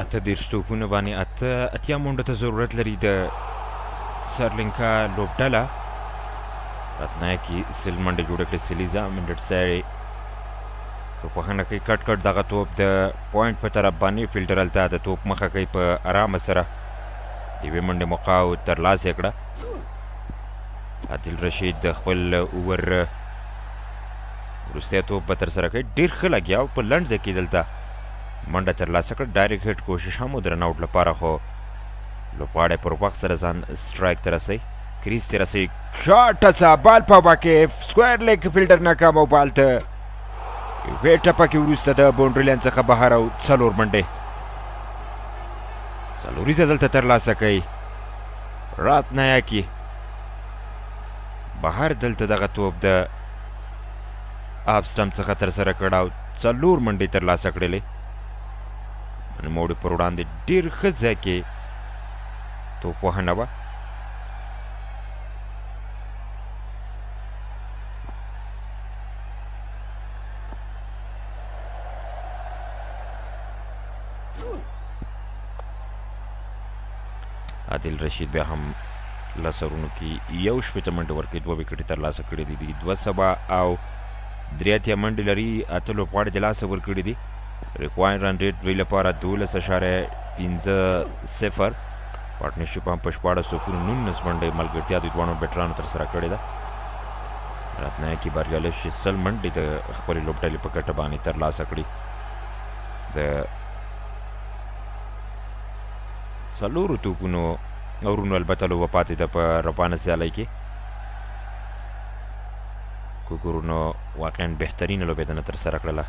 اته دېرش توپونه باندې اتیا منډو ته ضرورت لري د سرلنکا لوبډله. راتنایکي سل منډې جوړه کړې، سلیزا منډټساري توپوهنه کوي، کټ کټ دغه توپ د پوینټ په طرف باندې فیلډر هلته د توپ مخه کوي په ارامه سره. د یوې منډې موقع ترلاسه یې کړه. عادل رشید د خپل اوور وروستی توپ به ترسره کوي، ډېر ښه لګیا او په لنډ ځای کې دلته منډه ترلاسه کړه. ډایرکټ هټ کوشش هم و د رن آوټ لپاره، خو لوبغاړی پر وخت سره ځان سټرایک ته رسوي، کریز ته رسوي، شاټ هڅه، بال په هوا کې، سکویر لیګ فیلډر ناکام او بال ته یوې ټپه کې وروسته د باونډري لاین څخه بهر او 4 منډې څلوریزه دلته ترلاسه کوي. راتنایکي بهر دلته دغه توپ د آف سټمپ څخه ترسره کړه او 4 منډې ترلاسه کړلې. نوموړي پر وړاندې ډېر ښه ځای کې توپوهنه وه. عادل رشید بیا هم لسرونو کې 1 منډې ورکړي، 2 وکټې ترلاسه کړي دي. 2 او 3 منډې لري، 8 لوبغاړي د لاسه ورکړي دي. ریکوایر رن ریټ دوی لپاره 12.50. پارټنرشپ هم په 1419 منډې ملګرتیا د دواړو بیټرانو ترسره کړې ده. راتنایکي بریالی شي 100 منډې د خپلې لوبډلې په ګټه باندې ترلاسه کړي. د 4 توپونو اورونو البته لوبه پاتې ده په روانه سیالۍ کې. کوکورونو واقعا بهترینه لوبېدنه ترسره کړله.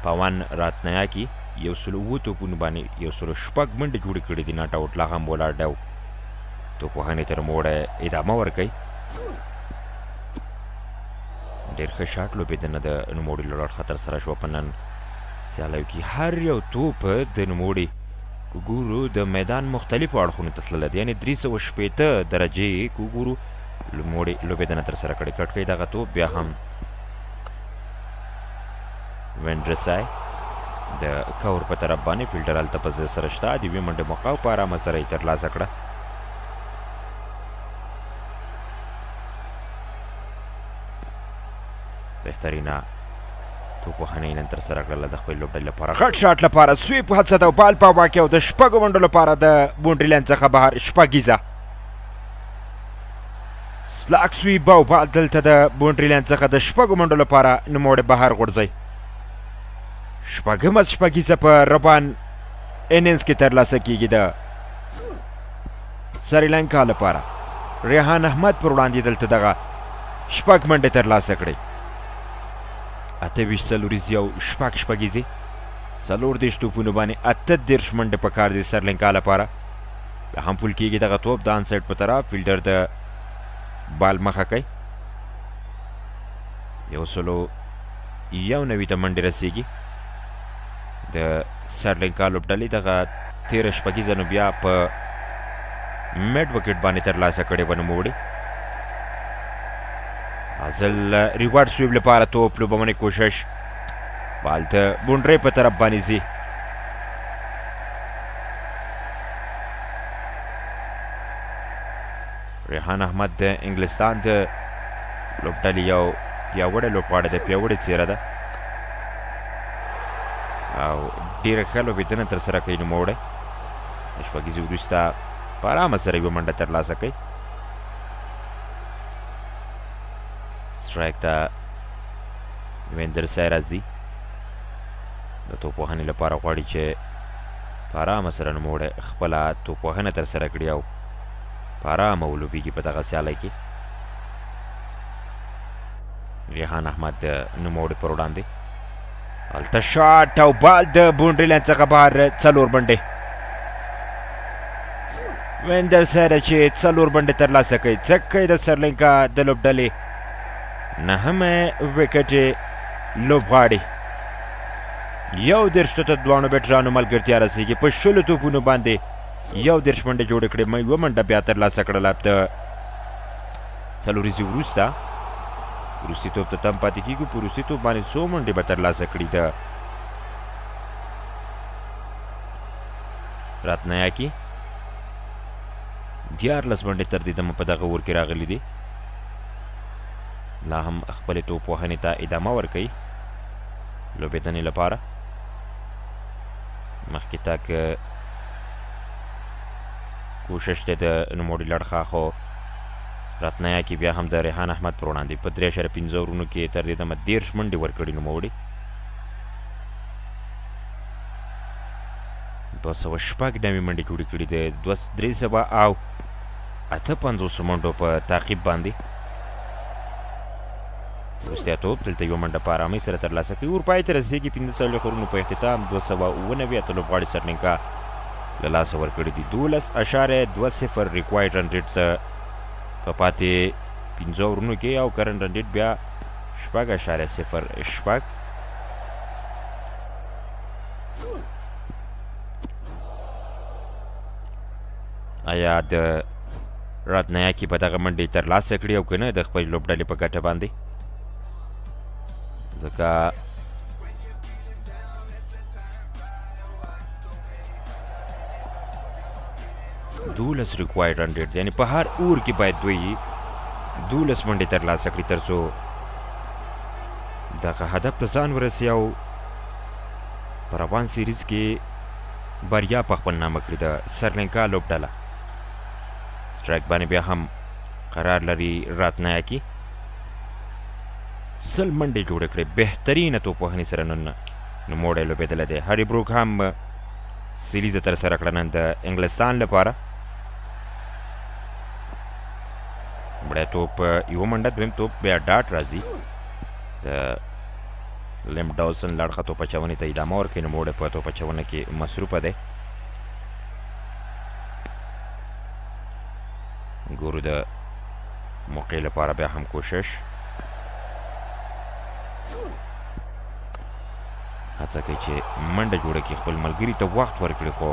پاوان راتنایکي 107 توپونو باندې 106 منډې جوړې کړې دي. ناټ آوټ لا هم ولاړ دی او توپوهنې ته نوموړی ادامه ورکوي. ډېر ښه شاټ لوبېدنه د نوموړي له اړخه ترسره شوه په نن سیالیو کې. هر یو توپ د نوموړي کوګورو د میدان مختلفو اړخونو ته تللی دی، یعنې 360 درجې کوګورو نوموړي لوبېدنه ترسره کړې. کټ کوي دغه توپ، بیا هم وینډرسای د کور په طرف باندې فیلډر هلته په ځای سره شته. د 2 منډې موقع په ارامه سره یې ترلاسه کړه. بهترینه توپوهنه یې نن ترسره کړله د خپل لوبډلې لپاره. غټ شاټ لپاره سویپ هڅه ده او بال په هوا کې او د 6 منډو لپاره د باونډري لاین څخه بهر. شپږیزه سلاک سویپ او بال دلته د باونډري لاین څخه د 6 منډو لپاره نوموړی بهر غورځوي. شپږمه شپږیزه په روان انینګز کې ترلاسه کیږي د سریلانکا لپاره. ریحان احمد پر وړاندې دلته دغه 6 منډې ترلاسه کړې. 28 څلوریزې او 6 شپږیزې 40 توپونو باندې 38 منډې په کار دي سرلنکا لپاره. بیا هم پول کیږي دغه توپ د آن سایډ په طرف، فیلډر د بال مخه کوي. 191 ته منډې رسیږي د سرلنکا لوبډلې. دغه 13 شپږیزه نو بیا په میډ وکټ باندې ترلاسه کړې به نوموړي. ازل ریوارډ سویپ لپاره توپ لوبونې کوشش، بال ته باونډرۍ په طرف باندې ځي. ریحان احمد د انګلستان د لوبډلې یو پیاوړی لوبغاړی دی، پیاوړې څیره ده او ډېره ښه لوبېدنه ترسره کوي نوموړی. د شپږیزې وروسته په ارامه سره یوه منډه ترلاسه کوي. سټرایک ته وینډرسای راځي. د توپوهنې لپاره غواړي چې په ارامه سره نوموړی خپله توپوهنه ترسره کړي او په ارامه ولوبېږي په دغه سیالۍ کې. ریحان احمد د نوموړي پر وړاندې هلته شاټ او بال د باونډري لاین څخه بهر. 4 منډې وینډرسای ده چې 4 منډې ترلاسه کوي. څک کوي د سرلنکا د لوبډلې 9 وکټې لوبغاړي. 11 ته دواړو بیټرانو ملګرتیا رسېږي. په 20 توپونو باندې 11 منډې جوړې کړې. 1 منډه بیا ترلاسه کړله د څلوریزې وروسته. وروستي توپ ته تم پاتې کېږو. په وروستي توپ باندې څو منډې به ترلاسه کړي د راتنایاکي 14 منډې تر دې دمه په دغه اور کې راغلي دي. لا هم خپلې توپ وهنې ته ادامه ورکوي لوبېدنې لپاره. مخکې تګ کوشش دی د نوموړي لړخه، خو راتنایاکي بیا هم د ریحان احمد پر وړاندې په 3.5 اورونو کې تر دې دمه 13 منډې ورکړي نوموړي. 206 نوې منډې جوړې کړي دي، 358 منډو په تعقیب باندې. وروستیا توپ دلته یوه منډه په ارامۍ سره ترلاسه کوي. اروپایي ته رسېږي 15 اورونو په اختتام 279 اتلو لوبغاړي سرلنکا له لاسه ورکړي دي. 12.20 ریکوایرډ رن ریټ په پاتې 15 اورونو کې، او کرن رن ریټ بیا 6.08. آیا د راتنایاکي په دغه منډې ترلاسه کړي او که نه د خپلې لوبډلې په ګټه باندې؟ ځکه 12 ریکوایرډ رن ریټ، یعنې په هر اور کې باید دوی 12 منډې ترلاسه کړي تر څو دغه هدف ته ځان ورسي او په روان سیریز کې بریا په خپل نامه کړي د سرلنکا لوبډله. سټرایک باندې بیا هم قرار لري راتنایاکي. 100 منډې جوړې کړې، بهترینه توپ وهنې سره نن نوموړی لوبېدلی دی. هاري بروک هم سیریزه ترسره کړه نن د انګلستان لپاره. لومړی توپ یوه منډه، دویم توپ بیا ډاټ راځي. د لیم ډاوسن لړخه توپ اچونې ته ادامه ورکوي. نوموړی په توپ اچونه کې مصروفه دی. ګورو د موقع لپاره بیا هم کوشش، هڅه کوي چې منډه جوړه کړي، خپل ملګري ته وخت ورکړي، خو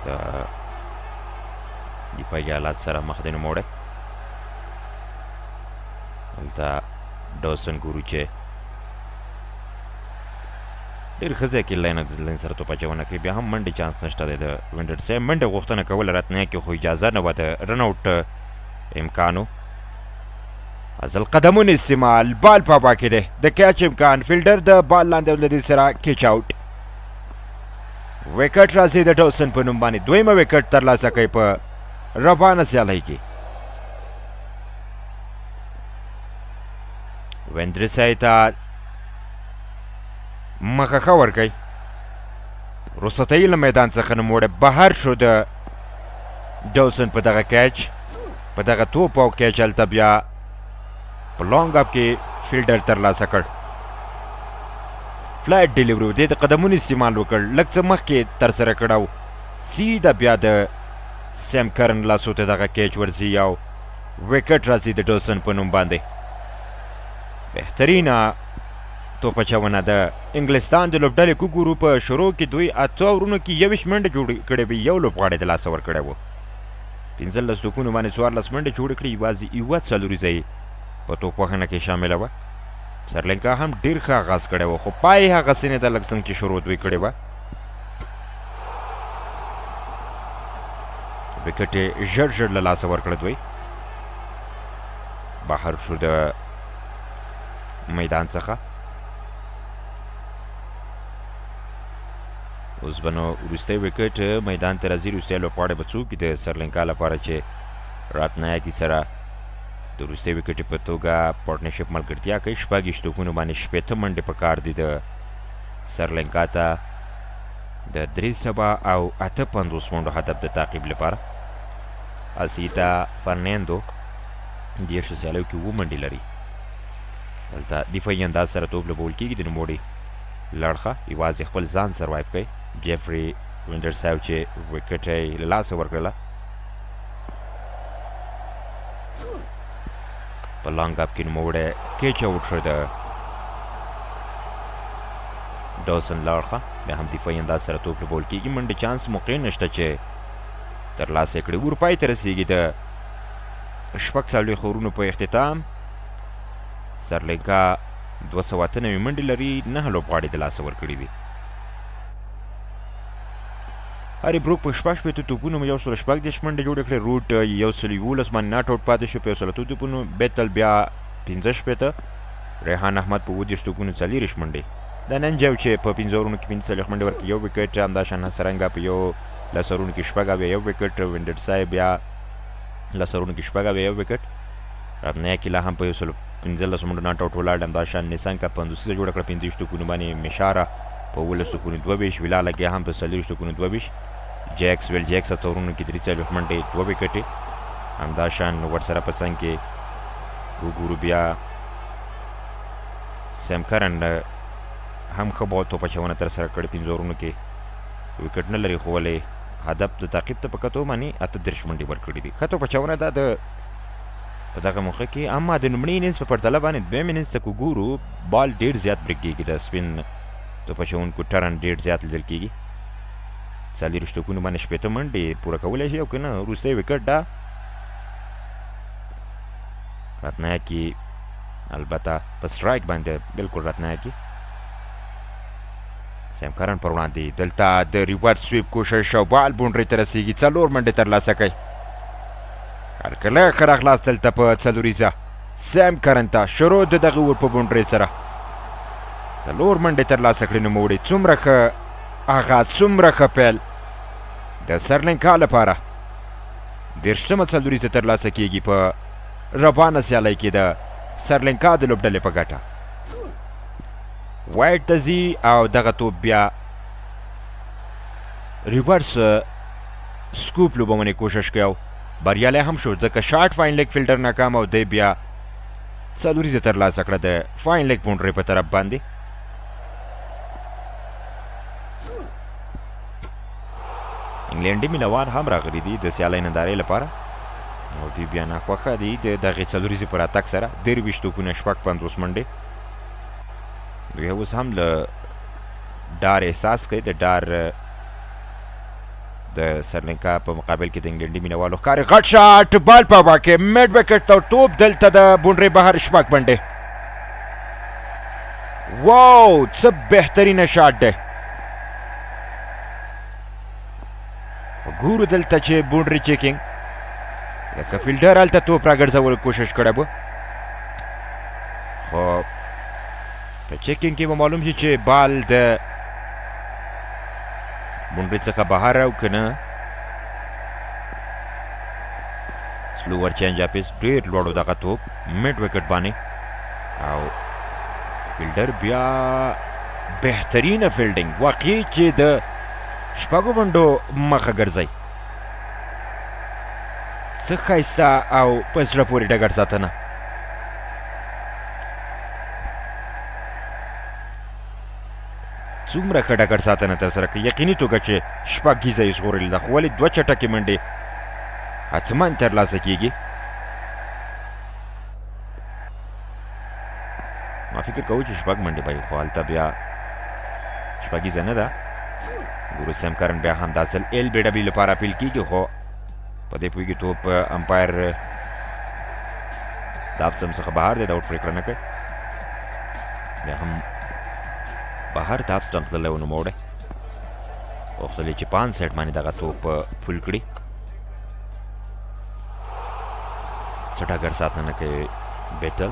د دفاعي حالات سره مخ دی نوموړی. هلته ډاوسن ګورو چې ډېر ښه ځای کې لاین سره توپ اچونه کوي. بیا هم منډې چانس نشته دی د وینډرسې. منډه غوښتنه کوله راتنایاکي، خو اجازه نه وه، د رن آوټ امکان و. ازل قدمونو استعمال، بال په هوا کې دی، د کیچ امکان، فیلډر د بال لاندې او له دې سره کیچ آوټ. وکټ راځي د ډاوسن په نوم باندې، دویمه وکټ ترلاسه کوي په روانه سیالۍ کې. وینډرسې ته مخه ورکوي. رخصتۍ له میدان څخه نوموړی بهر شو د ډاوسن په دغه کیچ، په دغه توپ او کیچ. هلته بیا په لانګ اپ کې فیلډر ترلاسه کړ. فلایټ ډیلیوري، دې د قدمونو استعمال وکړ، لږ څه مخکې ترسره کړ او سیده بیا د سیم کرن لاسو ته دغه کیچ ورځي او وکټ راځي د ډاوسن په نوم باندې. بهترینه توپ اچونه د انګلستان د لوبډلې کو ګورو. په شروع کې دوی 8 اورونو کې 21 منډې جوړې کړې وې، یو لوبغاړی د لاسه ورکړی و. 15 توپونو باندې 14 منډې جوړې کړې، یوازې یوه څلوریزه یې په توپ وهنه کې شامله وه. سرلنکا هم ډېر ښه آغاز کړی و، خو پای هغسې نه ده لږ څنګه چې شروع دوی کړې وه. وکټ یې ژر ژر له لاسه ورکړه دوی. بهر شو د میدان څخه. اوس به نو وروستی وکټ میدان ته راځي. وروستی لوبغاړی به څوک وي د سرلنکا لپاره چې راتنایاکي سره د وروستۍ وکټې په توګه پارټنرشپ ملګرتیا کوي. 26 توپونو باندې 60 منډې په کار دي د سرلنکا ته د 358 منډو هدف د تعقیب لپاره. اسیتا فرناندو 10 سیالیو کې 7 منډې لري. دلته دفاعي انداز سره توپ لوبول کېږي. د نوموړي لړخه یوازې خپل ځان سروایو کوي. جیفري وینډرسایو چې وکټ یې له لاسه ورکړله. په لانګ اپ کې نوموړی کیچ آوټ شو د ډاوسن لړخه. بیا هم دفاعي انداز سره توپ لوبول کېږي. منډې چانس موقع نشته چې ترلاسه یې کړي. اروپای ته رسېږي د 46 اورونو په اختتام. سرلنکا 298 منډې لري، 9 لوبغاړي د لاسه ورکړي دي. هاري بروک په شپږ شپېته توپونو یو سل شپږ دېرش منډې جوړې کړې. روټ یو سل یولس باندې ناټ آوټ پاتې شو په یو سل اتو توپونو. بیتل بیا پنځه شپېته. ریحان احمد په اووه دېرش توپونو څلېرویشت منډې. دا ننجو چې په پنځه اورونو کې پنځه څلوېښت منډې ورکړې یو وکټ. همداشان حسرنګه په یو لس اورونو کې شپږ اویا یو وکټ. وینډر صاحب بیا لس اورونو کې شپږ اویا یو وکټ. راتنیا کې لا هم په یو سل پنځلسو منډو ناټ آوټ ولاړ. همداشان نیسانکا پنځوسیزه جوړه کړه 25 توپونو باندې. مشاره په 18 توپونو 22. ویلا لګیا هم په 40 توپونو 22. جیکس ویل جیکس اته اورونو کې 43 منډې 2 وکټې. همداشان ورسره په څنګ کې وګورو بیا سیم کرن هم ښه بال توپ اچونه ترسره کړې 15 اورونو کې وکټ نه لري خو ولې هدف د تعقیب ته په کتو باندې 38 منډې ورکړې دي. ښه توپ اچونه ده د په دغه موقع کې. اما د لومړي انینګز په پرتله باندې دویم انینګز ته وګورو بال ډېر زیات برېک کېږي. د سپین توپ اچوونکو ټرن ډېر زیات لیدل کېږي. 40 توپونو باندې شپېته منډې پوره کولی شي او که نه وروستی وکټ ده راتنایکي البته په سټرایک باندې بلکل راتنایکي. سیم کرن پر وړاندې دلته د ریورس سویپ کوشش او بال بونډرۍ ته رسېږي. 4 منډې ترلاسه کوي. هرکله ښه راغلاست دلته په څلوریزه سیم کرن ته شروع د دغه اور په بونډرۍ سره 4 منډې ترلاسه کړي. نوموړي څومره ښه آغاز څومره ښه پیل د سرلنکا لپاره. 30مه څلوریزه ترلاسه کیږي په روانه سیالۍ کې د سرلنکا د لوبډلې په ګټه. وایټ ته ځي او دغه توپ بیا ریورس سکوپ لوبونې کوشش کوي او بریالی هم شو ځکه شارټ فاین لیګ فیلډر ناکام او دی بیا څلوریزه ترلاسه کړه د فاین لیګ بونډرۍ په طرف باندې. انګلینډي مینوال هم راغلي دي د سیالۍ نندارې لپاره او دوی بیا ناخوښه دي د دغې څلوریزې پر اتک سره. 23 توپونه 50 منډې. دوی اوس هم له ډار احساس کوي. د ډار د سرلنکا په مقابل کې د انګلینډي مینوالو ښکاري. غټ شاټ بال په هوا کې میډ وکټ ته توپ دلته د بونډرۍ بهر 6 منډې. واو څه بهترینه شاټ دی. ګورو دلته چې بونډرۍ چیکینګ لکه فیلډر هلته توپ راګرځولو کوشش کړی به خو په چیکینګ کې به معلوم شي چې بال د بونډرۍ څخه بهر او که نه. سلوور چینج اپیس ډېر لوړ دغه توپ میډ وکټ باندې او فیلډر بیا بهترینه فیلډینګ واقعي چې د شپږو منډو مخه ګرځئ. څه ښایسته او په زړه پورې ډګر ساتنه. څومره ښه ډګر ساتنه ترسره کوي. یقیني توګه چې 6 ګیزه یې ژغورلې ده خو ولې 2 چټکې منډې حتما ترلاسه کیږي. ما فکر کوو چې 6 منډې به وي خو هلته بیا 6 ګیزه نه ده. ګورو سیم کرن بیا هم دا ځل ایل بی ډبلي لپاره اپیل کیږي خو په دې پوهېږي توپ امپایر د افسم څخه بهر دی. د آوټ پرېکړه نه کوي. بیا هم بهر د افسم تللی و نوموړی غوښتل یې چې په آن سایډ باندې دغه توپ فول کړي. څه ډګر ساتنه کوي بیټل.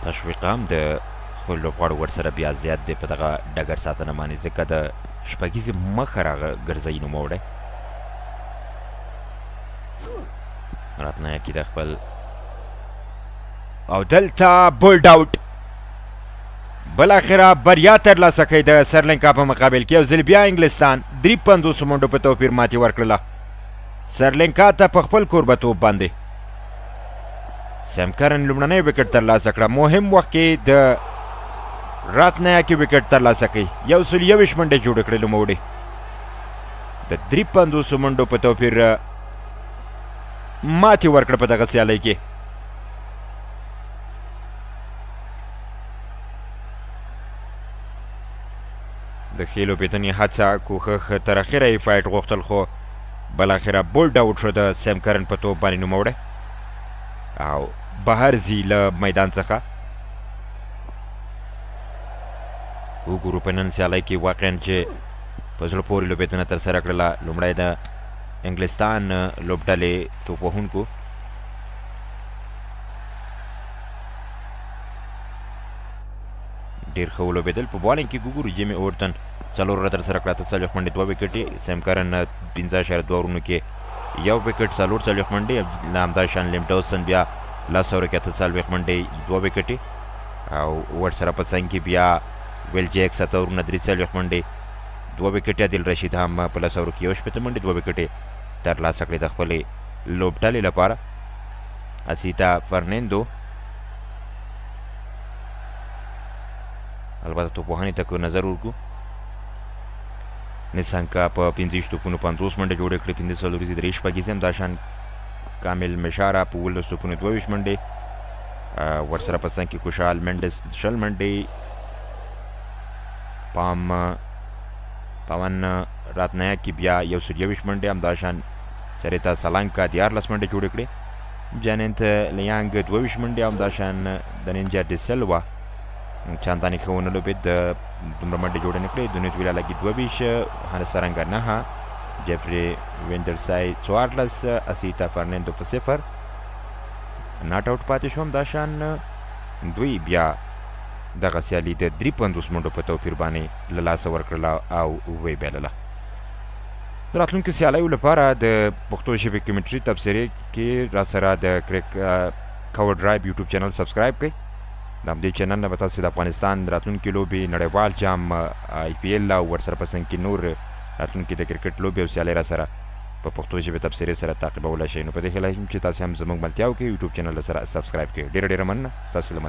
تشویق هم د خپل لوبغاړو ورسره بیا زیات دی په دغه ډګر ساتنه باندې ځکه د شپږیزې مخه راګرځوي نوموړی. راتنایکي د خپل او دلته بولډ آوټ بالاخره بریا ترلاسه کوي د سرلنکا په مقابل کې. یو ځل بیا انګلستان 53 منډو په توپیر ماتې ورکړله سرلنکا ته په خپل کوربتوب باندې. سیم کرن لومړنی وکټ ترلاسه کړه. مهم وخت کې د راتنایکي وکټ ترلاسه کوي. 121 منډې جوړې کړې نوموړي د 53 منډو په توپیر ماتې ورکړه په دغه سیالۍ کې. د ښې لوبېدنې هڅه کوښښ تر اخره یې فایټ غوښتل خو بالاخره بولډ آوټ شو د سیم کرن په توپ باندې نوموړی او بهر ځي له میدان څخه. وګورو په نن سیالۍ کې واقعا چې په زړه پورې لوبېدنه ترسره کړله. لومړی د انګلستان لوبډلې توپوهونکو ډېر ښه ولوبېدل. په بالینګ کې وګورو جیمي اورټن 4 اووره ترسره کړه، 43 منډې 2 وکټې. سیم کرن 15.2 اوورونو کې 1 وکټ، 44 منډې. همداشان لیم ډوسن بیا 10 اوورو کې 48 منډې 2 وکټې، او ورسره په څنګ کې بیا ویل جیک 7 اوورونه 43 منډې 2 وکټې. عادل رشید هم په 10 اوورو کې 61 منډې 2 وکټې ترلاسه کړې د خپلې لوبډلې لپاره. اسیتا فرناندو البته توپوهنې ته که نظر ورکړو، نسانکا په 15 توپونو 50 منډې جوړې کړې، 15 څلوریزې 3 شپږیزې. همداشان کامل مشاره په 12 توپونو 22 منډې، ورسره په څنګ کې کوشال منډس 20 منډې، پاون راتنایاکي بیا 121 منډې. همداشان چریتا سالانکا 14 منډې جوړې کړې، جاننت لیانګ 22 منډې. همداشان دنینجا ډیسلوا چاندانې ښه ونه لوبېد، دومره منډې جوړې نه کړې. دونیت ویلا لګي 22، هانسرنګا 9، جفري وینډرسای 14، اسیتا فرناندو په 0 ناټ آوټ پاتې شو. همداشان دوی بیا دغه سیالي د 53 منډو په توپیر باندې له لاسه ورکړله او ویې بایلله. د راتلونکو سیالیو لپاره د پښتو ژبې کمنټري تبصرې کې راسره د کرک کور ډرایو یوټیوب چینل سبسکرایب کړئ. د همدې چینل نه به تاسې د افغانستان راتلونکي لوبې، نړیوال جام، IPL او ورسره په څنګ کې نور راتلونکي د کرکټ لوبې او سیالۍ راسره په پښتو ژبې تبصرې سره تعقیبولی شئ. نو په دې هیله یم چې تاسې هم زموږ ملتیا وکړئ، یوټیوب چینل سره سبسکرایب کړئ. ډېره ډېره مننه ستاسو له ملتیا.